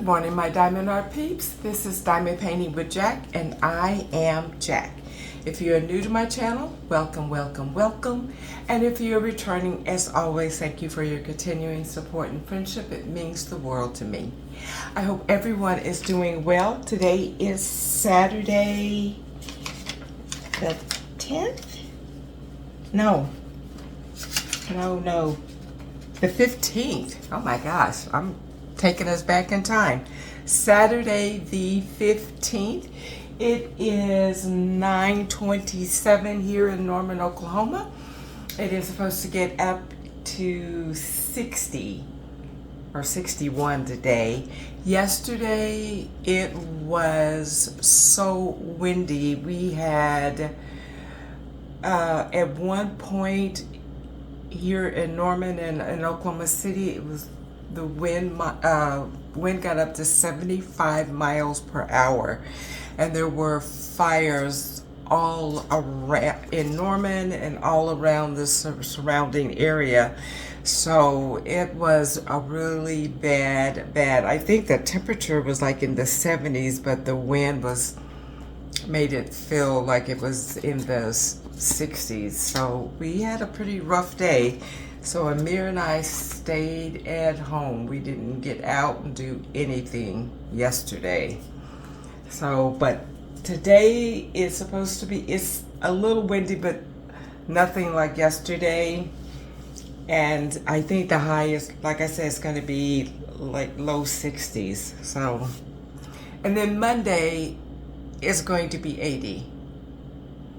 Good morning, my diamond art peeps. This is Diamond Painting with Jack, and I am Jack. If you are new to my channel, welcome, welcome, welcome. And if you're returning, as always, thank you for your continuing support and friendship. It means the world to me. I hope everyone is doing well. Today is Saturday the 10th? No, the 15th. Oh my gosh, I'm taking us back in time. Saturday the 15th. It is 9:27 here in Norman, Oklahoma. It is supposed to get up to 60 or 61 today. Yesterday it was so windy. We had at one point here in Norman and in Oklahoma City, it was the wind got up to 75 miles per hour, and there were fires all around in Norman and all around the surrounding area. So it was a really bad. I think the temperature was like in the 70s, but the wind made it feel like it was in the 60s. So we had a pretty rough day. So Amir and I stayed at home. We didn't get out and do anything yesterday. So, but today is supposed to be, it's a little windy, but nothing like yesterday. And I think the high is, like I said, it's going to be like low 60s. So, and then Monday is going to be 80.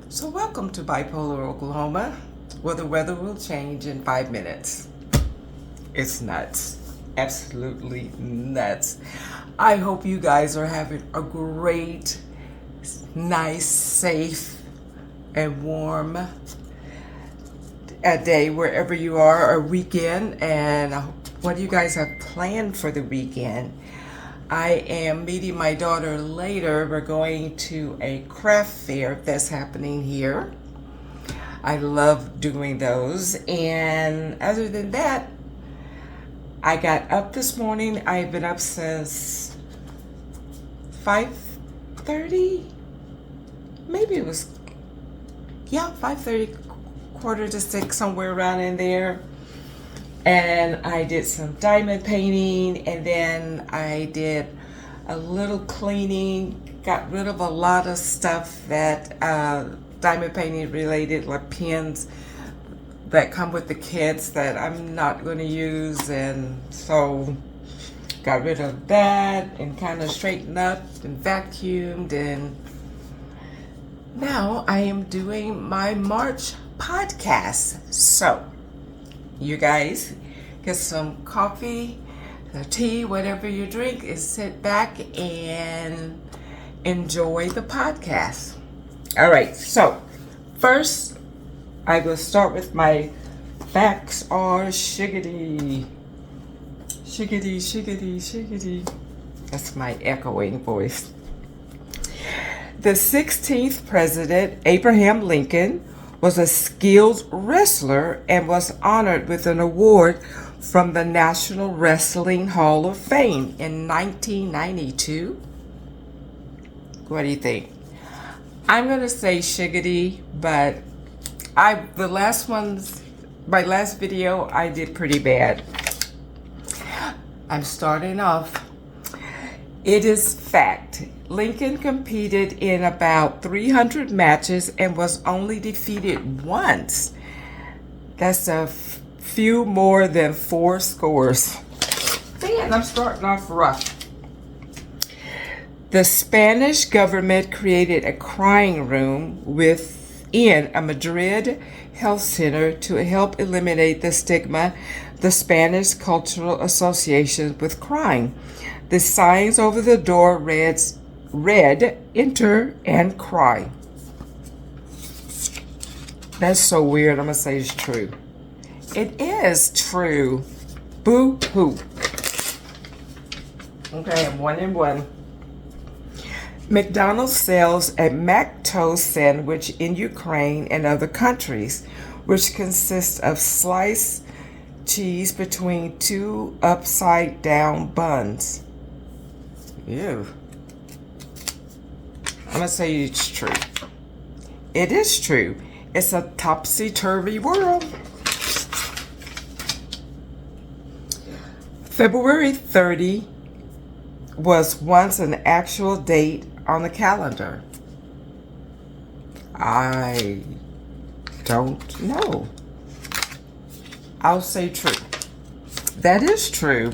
So welcome to bipolar Oklahoma, where the weather will change in 5 minutes. It's nuts. Absolutely nuts. I hope you guys are having a great, nice, safe, and warm day wherever you are, or weekend. And what do you guys have planned for the weekend? I am meeting my daughter later. We're going to a craft fair that's happening here. I love doing those. And other than that, I got up this morning. I've been up since 5:30. Maybe it was, 5:30, quarter to 6, somewhere around in there. And I did some diamond painting, and then I did a little cleaning, got rid of a lot of stuff that diamond painting related, like pins that come with the kits that I'm not going to use. And so got rid of that and kind of straightened up and vacuumed. And now I am doing my March podcast. So you guys get some coffee, tea, whatever you drink, and sit back and enjoy the podcast. All right, so first I will start with my facts are shiggity. Shiggity, shiggity, shiggity. That's my echoing voice. The 16th president, Abraham Lincoln, was a skilled wrestler and was honored with an award from the National Wrestling Hall of Fame in 1992. What do you think? I'm gonna say shiggity, but my last video, I did pretty bad. I'm starting off. It is fact. Lincoln competed in about 300 matches and was only defeated once. That's a few more than 4 scores. Man, I'm starting off rough. The Spanish government created a crying room within a Madrid health center to help eliminate the stigma the Spanish Cultural Association with crying. The signs over the door read, enter and cry. That's so weird. I'm going to say it's true. It is true. Boo-hoo. Okay, I'm 1 and 1. McDonald's sells a McToast sandwich in Ukraine and other countries, which consists of sliced cheese between 2 upside down buns. Ew. I'm gonna say it's true. It is true. It's a topsy-turvy world. February 30 was once an actual date on the calendar. I don't know. I'll say true. That is true.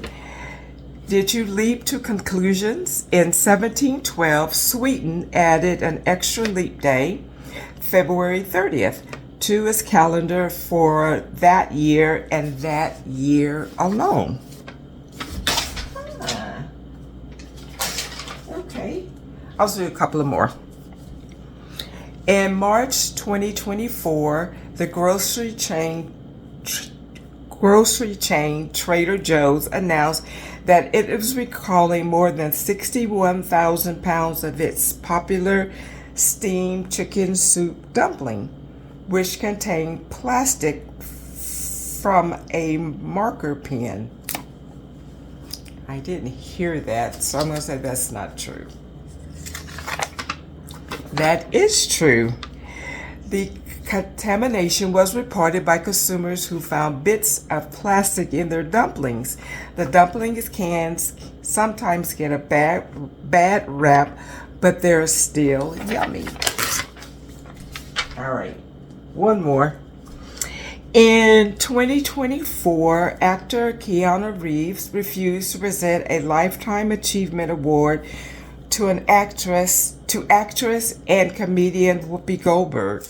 Did you leap to conclusions? In 1712, Sweden added an extra leap day, February 30th, to its calendar for that year and that year alone. Okay, I'll do a couple of more. In March 2024, the grocery chain Trader Joe's announced that it is recalling more than 61,000 pounds of its popular steamed chicken soup dumpling, which contained plastic from a marker pen. I didn't hear that, so I'm going to say that's not true. That is true. The contamination was reported by consumers who found bits of plastic in their dumplings. The dumplings cans sometimes get a bad rap, but they're still yummy. All right, one more. In 2024, actor Keanu Reeves refused to present a Lifetime Achievement Award to actress and comedian Whoopi Goldberg.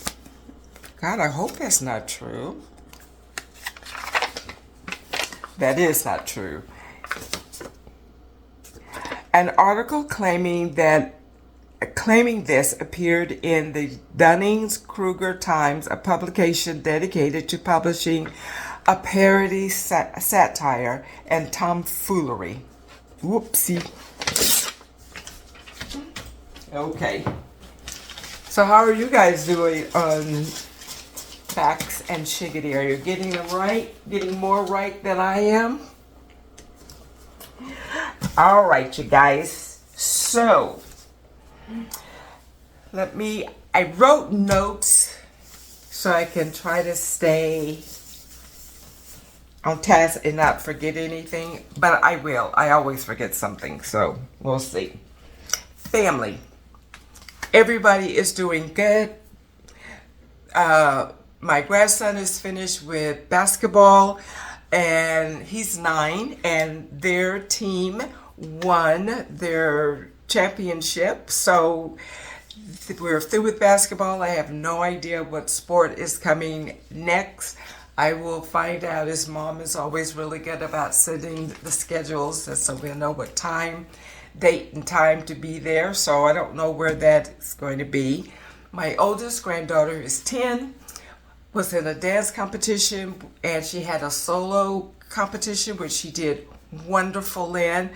God, I hope that's not true. That is not true. An article claiming this appeared in the Dunning-Kruger Times, a publication dedicated to publishing a parody satire and tomfoolery. Whoopsie. Okay. So how are you guys doing on facts and shiggity? Are you getting them right? Getting more right than I am? All right, you guys. So, I wrote notes so I can try to stay on task and not forget anything, but I will. I always forget something, so we'll see. Family. Everybody is doing good. My grandson is finished with basketball, and he's 9, and their team won their championship. So we're through with basketball. I have no idea what sport is coming next. I will find out. His mom is always really good about sending the schedules, so we'll know what date and time to be there. So I don't know where that's going to be. My oldest granddaughter is 10, was in a dance competition, and she had a solo competition, which she did wonderful in.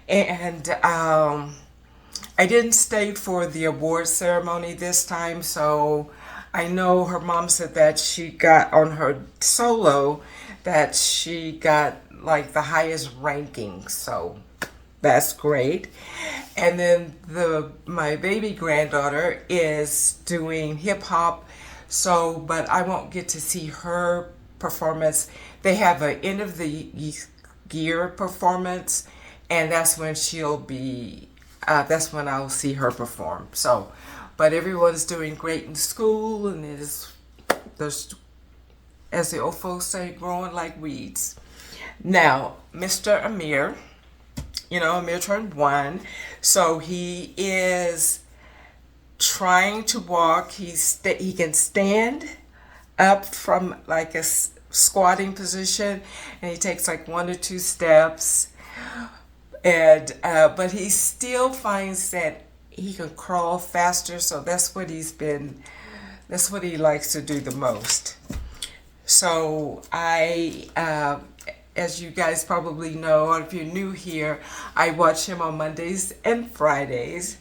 And I didn't stay for the award ceremony this time, so I know her mom said that she got on her solo, that she got like the highest ranking, so that's great. And then my baby granddaughter is doing hip hop, so but I won't get to see her performance. They have an end of the year performance, and that's when that's when I'll see her perform. So, but everyone's doing great in school, and there's, as the old folks say, growing like weeds. Now, Mr. Amir, Amir turned 1, so he is trying to walk. He can stand up from like a squatting position, and he takes like 1 or 2 steps. And but he still finds that he can crawl faster, so that's what he likes to do the most. So as you guys probably know, or if you're new here, I watch him on Mondays and Fridays.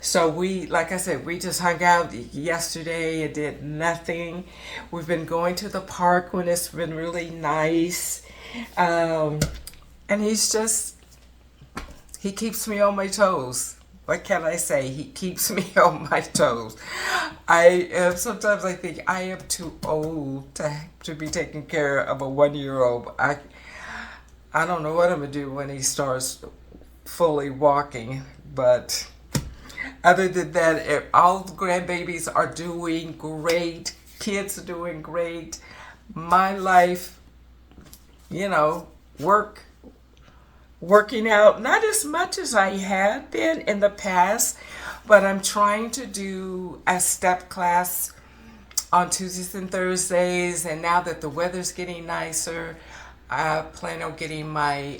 So like I said, we just hung out yesterday and did nothing. We've been going to the park when it's been really nice. And He keeps me on my toes. What can I say? He keeps me on my toes. Sometimes I think I am too old to be taking care of a 1-year-old. I don't know what I'm gonna do when he starts fully walking, but other than that, all the grandbabies are doing great. Kids are doing great. My life, working out, not as much as I had been in the past, but I'm trying to do a step class on Tuesdays and Thursdays. And now that the weather's getting nicer, I plan on getting my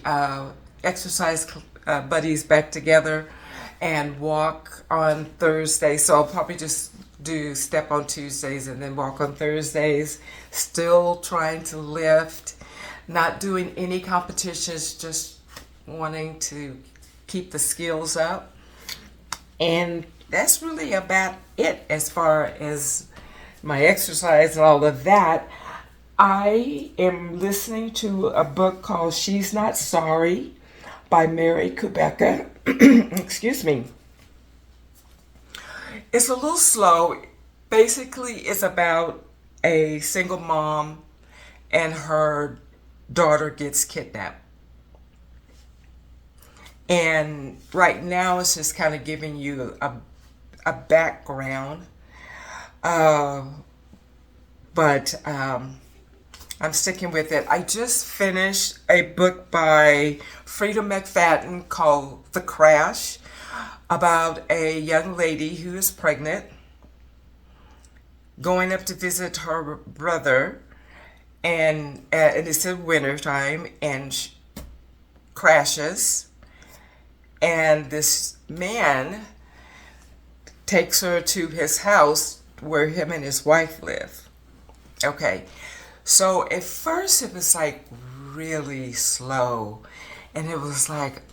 exercise buddies back together and walk on Thursday. So I'll probably just do step on Tuesdays and then walk on Thursdays. Still trying to lift, not doing any competitions, just wanting to keep the skills up. And that's really about it as far as my exercise and all of that. I am listening to a book called She's Not Sorry by Kubica. Excuse me. It's a little slow. Basically, it's about a single mom and her daughter gets kidnapped. And right now, it's just kind of giving you a background. But I'm sticking with it. I just finished a book by Freida McFadden called The Crash, about a young lady who is pregnant, going up to visit her brother, and it's in winter time, and crashes. And this man takes her to his house where him and his wife live. Okay, so at first it was like really slow, and it was like,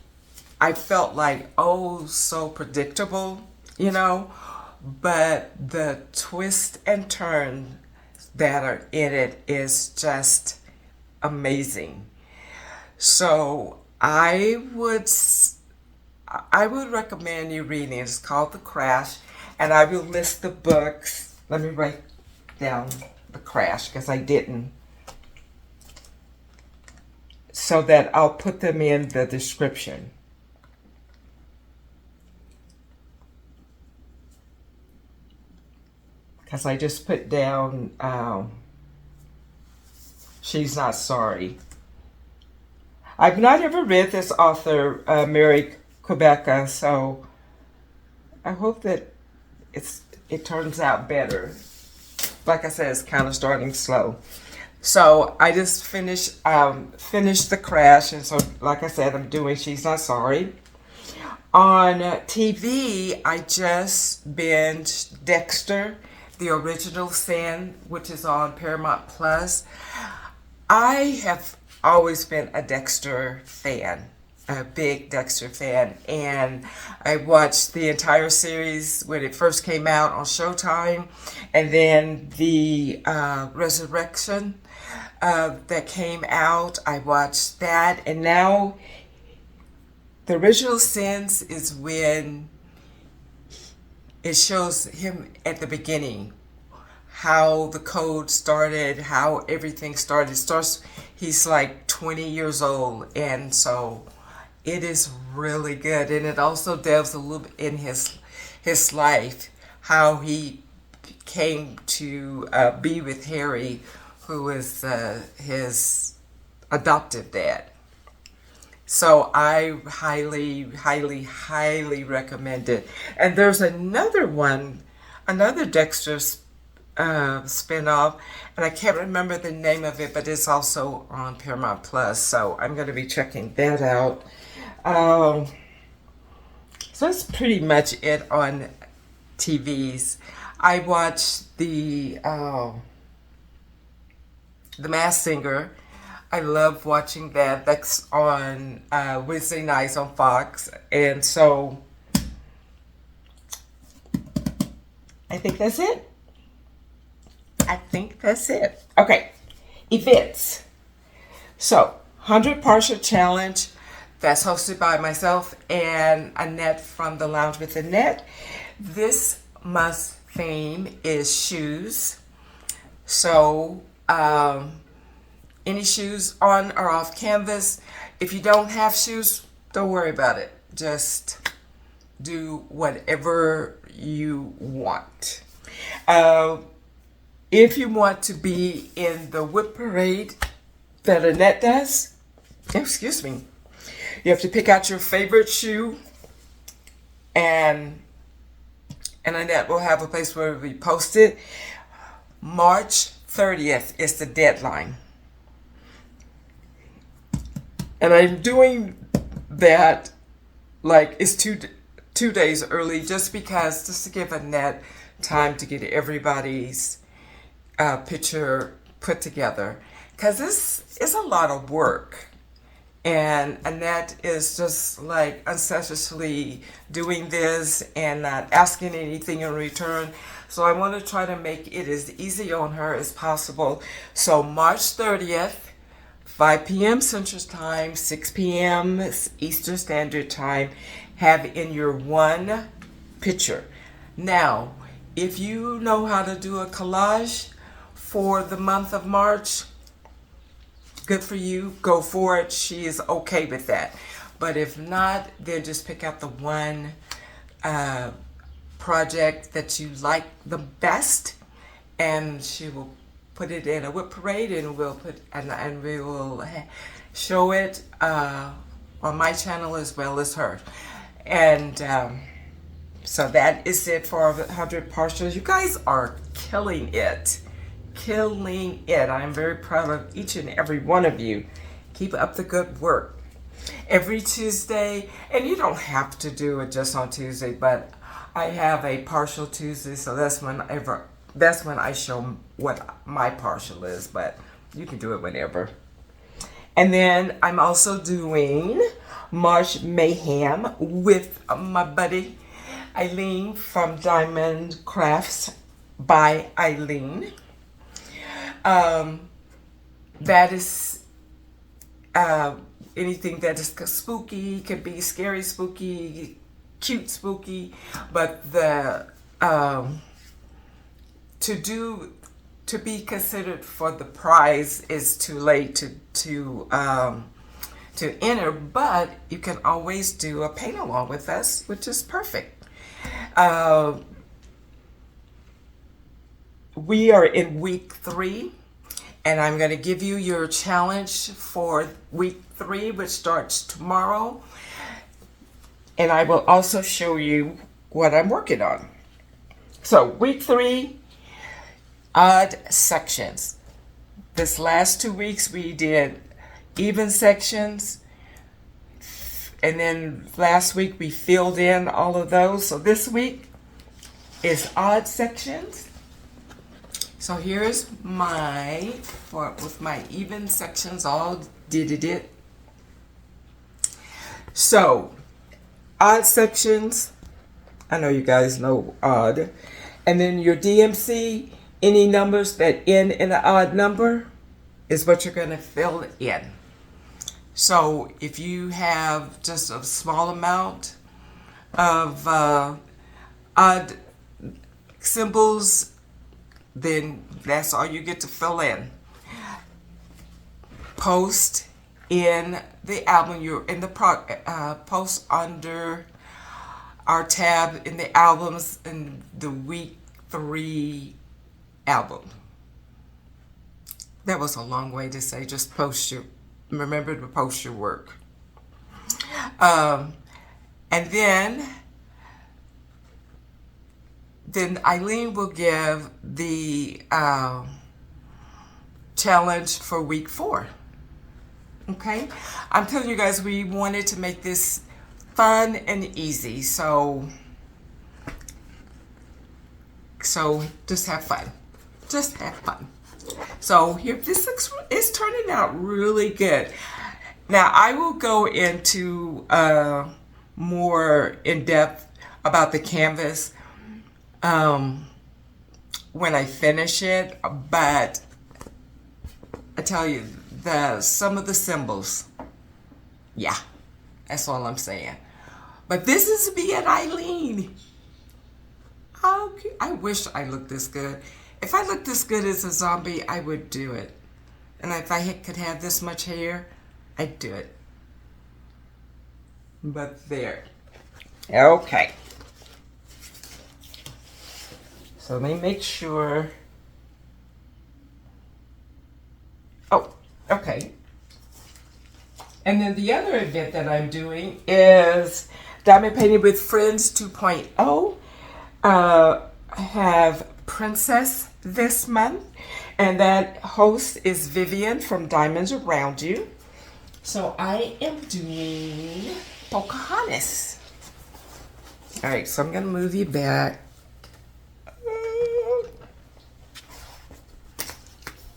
I felt like, oh, so predictable, but the twist and turn that are in it is just amazing. So I would recommend you reading it. It's called The Crash, and I will list the books. Let me write down The Crash because I didn't, so that I'll put them in the description. Because I just put down She's Not Sorry. I've not ever read this author, Kubica, so I hope that it turns out better. Like I said, it's kind of starting slow. So I just finished The Crash, and so like I said, I'm doing She's Not Sorry. On TV, I just binged Dexter, the Original Sin, which is on Paramount Plus. I have always been a Dexter fan, a big Dexter fan, and I watched the entire series when it first came out on Showtime, and then the Resurrection that came out, I watched that, and now the Original Sins is when it shows him at the beginning, how the code started, how everything started. He's like 20 years old, and so it is really good. And it also delves a little bit in his life, how he came to be with Harry, who is his adoptive dad. So I highly, highly, highly recommend it. And there's another Dexter spinoff, and I can't remember the name of it, but it's also on Paramount Plus. So I'm going to be checking that out. So that's pretty much it on TVs. I watched the Masked Singer. I love watching that. That's on Wednesday nights on Fox. And so I think that's it. Okay. Events. So 100 Partial Challenge. that's hosted by myself and Annette from the Lounge with Annette. This month's theme is shoes. So any shoes on or off canvas. If you don't have shoes, don't worry about it. Just do whatever you want. If you want to be in the whip parade that Annette does, excuse me, you have to pick out your favorite shoe, and Annette will have a place where we post it. March 30th is the deadline. And I'm doing that like it's two days early just to give Annette time to get everybody's picture put together. Because this is a lot of work. And Annette is just like unselfishly doing this and not asking anything in return. So I want to try to make it as easy on her as possible. So March 30th, 5 p.m. Central Time, 6 p.m. Eastern Standard Time, have in your one picture. Now, if you know how to do a collage for the month of March, good for you. Go for it. She is okay with that. But if not, then just pick out the one project that you like the best, and she will put it in a whip parade, and we will show it on my channel as well as her. And so that is it for 100 partials. You guys are killing it. Killing it. I'm very proud of each and every one of you. Keep up the good work. Every Tuesday, and you don't have to do it just on Tuesday, but I have a partial Tuesday, so that's when I show what my partial is, but you can do it whenever. And then I'm also doing March Mayhem with my buddy Ilene from Diamond Crafts by Ilene. That is anything that is spooky, could be scary spooky, cute spooky, but the to be considered for the prize is too late to enter, but you can always do a paint along with us, which is perfect. We are in week 3, and I'm going to give you your challenge for week 3, which starts tomorrow. And I will also show you what I'm working on. So week 3, odd sections. This last 2 weeks we did even sections, and then last week we filled in all of those. So this week is odd sections. So here's with my even sections all did it. So odd sections, I know you guys know odd. And then your DMC, any numbers that end in an odd number is what you're going to fill in. So if you have just a small amount of odd symbols, then that's all you get to fill in. Post in the album, you're in the post under our tab in the albums in the week 3 album. That was a long way to say just remember to post your work. And then Ilene will give the challenge for week 4. Okay? I'm telling you guys, we wanted to make this fun and easy. So just have fun. Just have fun. So here, this is turning out really good. Now, I will go into more in depth about the canvas when I finish it, but I tell you, some of the symbols, yeah, That's all I'm saying. But this is me and Ilene. Okay. I wish I looked this good. If I looked this good as a zombie, I would do it. And if I could have this much hair, I'd do it. But there. Okay. So let me make sure. Oh, okay. And then the other event that I'm doing is Diamond Painting with Friends 2.0. I have Princess this month, and that host is Vivian from Diamonds Around You. So I am doing Pocahontas. All right, so I'm going to move you back.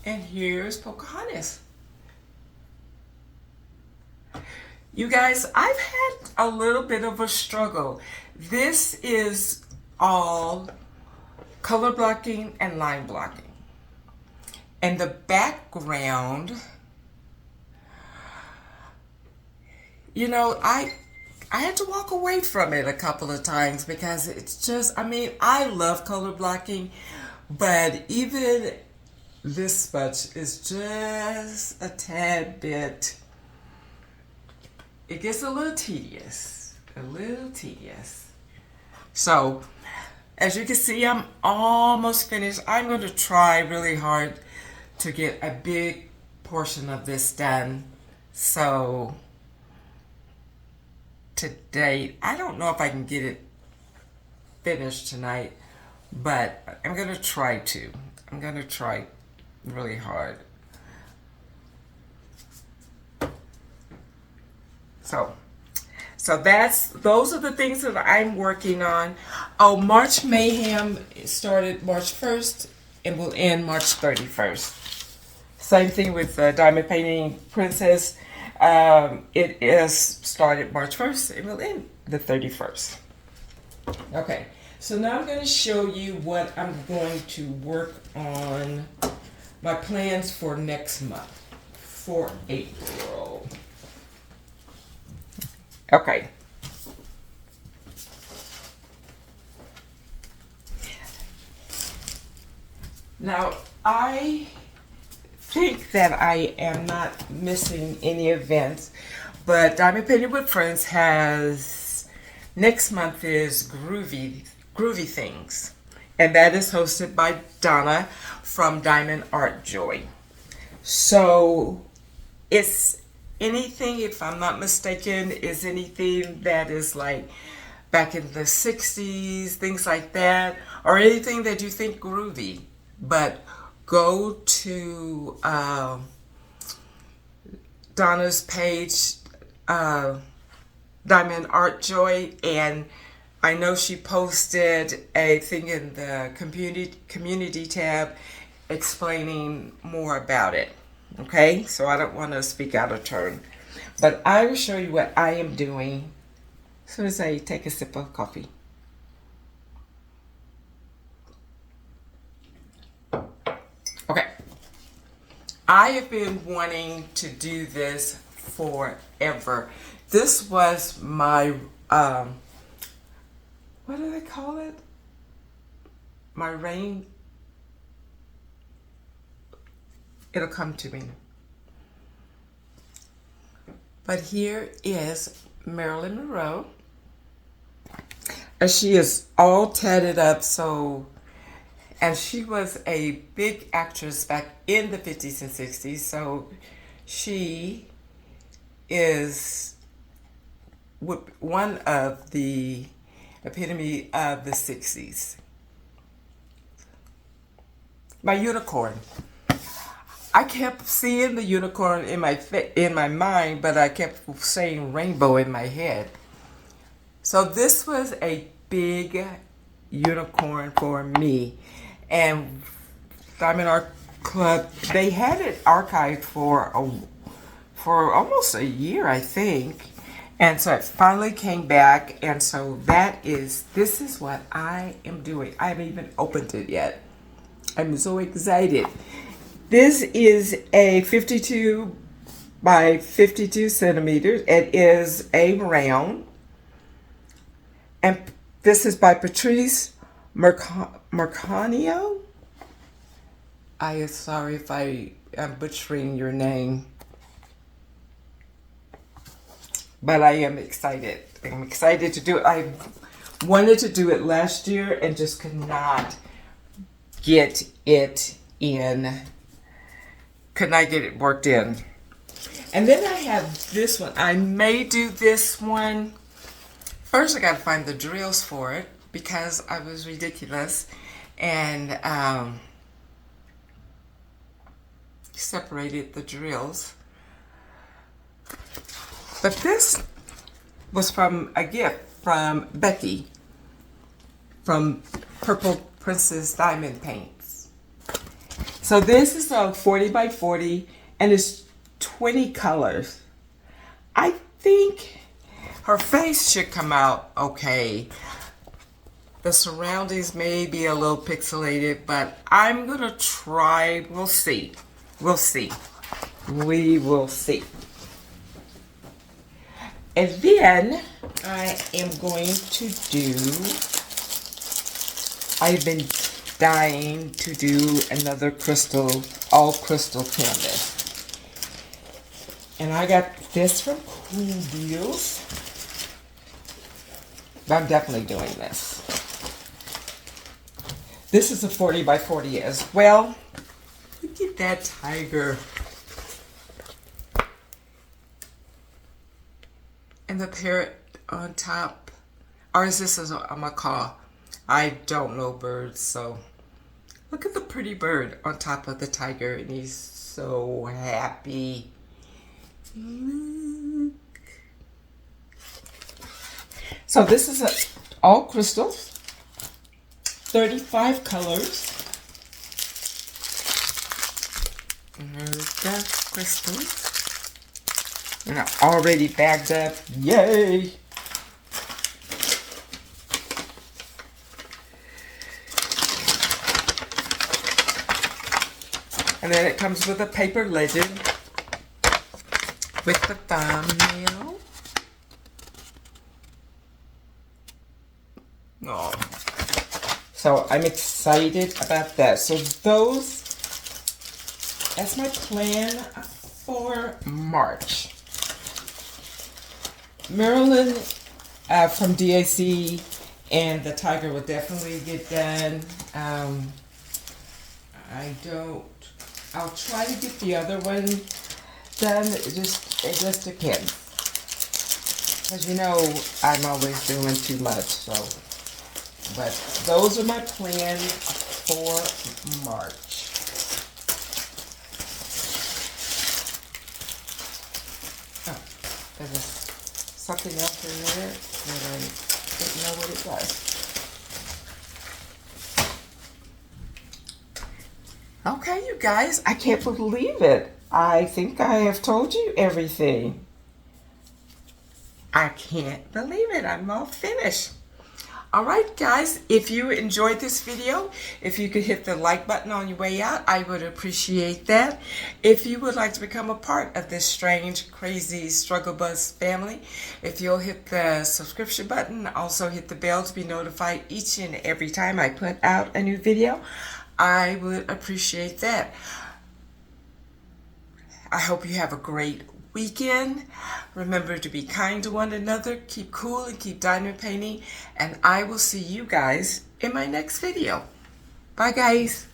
And here's Pocahontas. You guys, I've had a little bit of a struggle. This is all color blocking and line blocking. And the background, you know, I had to walk away from it a couple of times because it's just, I mean, I love color blocking, but even this much is just a tad bit, it gets a little tedious, So, as you can see, I'm almost finished. I'm going to try really hard to get a big portion of this done. So, today, I don't know if I can get it finished tonight, but I'm going to try to. I'm going to try really hard. So those are the things that I'm working on. Oh, March Mayhem started March 1st and will end March 31st. Same thing with Diamond Painting Princess. It is started March 1st and will end the 31st. Okay, so now I'm going to show you what I'm going to work on, my plans for next month, for April. Okay. Now, I think that I am not missing any events, but Diamond Painting with Friends has, next month is Groovy Things, and that is hosted by Donna from Diamond Art Joy. So, it's anything, if I'm not mistaken, is anything that is like back in the 60s, things like that, or anything that you think groovy. But go to Donna's page, Diamond Art Joy, and I know she posted a thing in the community tab explaining more about it. Okay, so I don't want to speak out of turn, but I will show you what I am doing as soon as I take a sip of coffee. Okay, I have been wanting to do this forever. This was my, what do they call it? My rain. It'll come to me. But here is Marilyn Monroe. And she is all tatted up, so, and she was a big actress back in the 50s and 60s, so she is one of the epitome of the 60s. My unicorn. I kept seeing the unicorn in my mind, but I kept saying rainbow in my head. So this was a big unicorn for me. And Diamond Art Club, they had it archived for almost a year, I think. And so it finally came back, and so this is what I am doing. I haven't even opened it yet. I'm so excited. This is a 52 by 52 centimeters. It is a round. And this is by Patrice Mercanio. I am sorry if I am butchering your name. But I am excited. I'm excited to do it. I wanted to do it last year and just could not get it in. Could not get it worked in. And then I have this one. I may do this one. First I got to find the drills for it because I was ridiculous and separated the drills. But this was from a gift from Becky from Purple Princess Diamond Paints. So this is a 40 by 40 and it's 20 colors. I think her face should come out okay. The surroundings may be a little pixelated, but I'm gonna try. We'll see. We'll see. We will see. And then I am going to do, I've been dying to do another crystal, all crystal canvas. And I got this from Kubica. I'm definitely doing this. This is a 40 by 40 as well. Look at that tiger. And the parrot on top. Or is this a macaw? I don't know birds, so. Look at the pretty bird on top of the tiger, and he's so happy. Look. So this is all crystals. 35 colors. And there's the crystals. And I already bagged up. Yay! And then it comes with a paper legend with the thumbnail. Oh. So I'm excited about that. So that's my plan for March. Marilyn from DAC and the tiger will definitely get done. I'll try to get the other one done. It just depends. Because you know I'm always doing too much, so. But those are my plans for March. Oh, there's something else in there that I didn't know what it was. Okay, you guys, I can't believe it. I think I have told you everything. I can't believe it. I'm all finished. All right, guys, if you enjoyed this video, if you could hit the like button on your way out, I would appreciate that. If you would like to become a part of this strange, crazy Struggle Buzz family, if you'll hit the subscription button, also hit the bell to be notified each and every time I put out a new video, I would appreciate that. I hope you have a great weekend. Remember to be kind to one another, keep cool, and keep diamond painting. And I will see you guys in my next video. Bye, guys.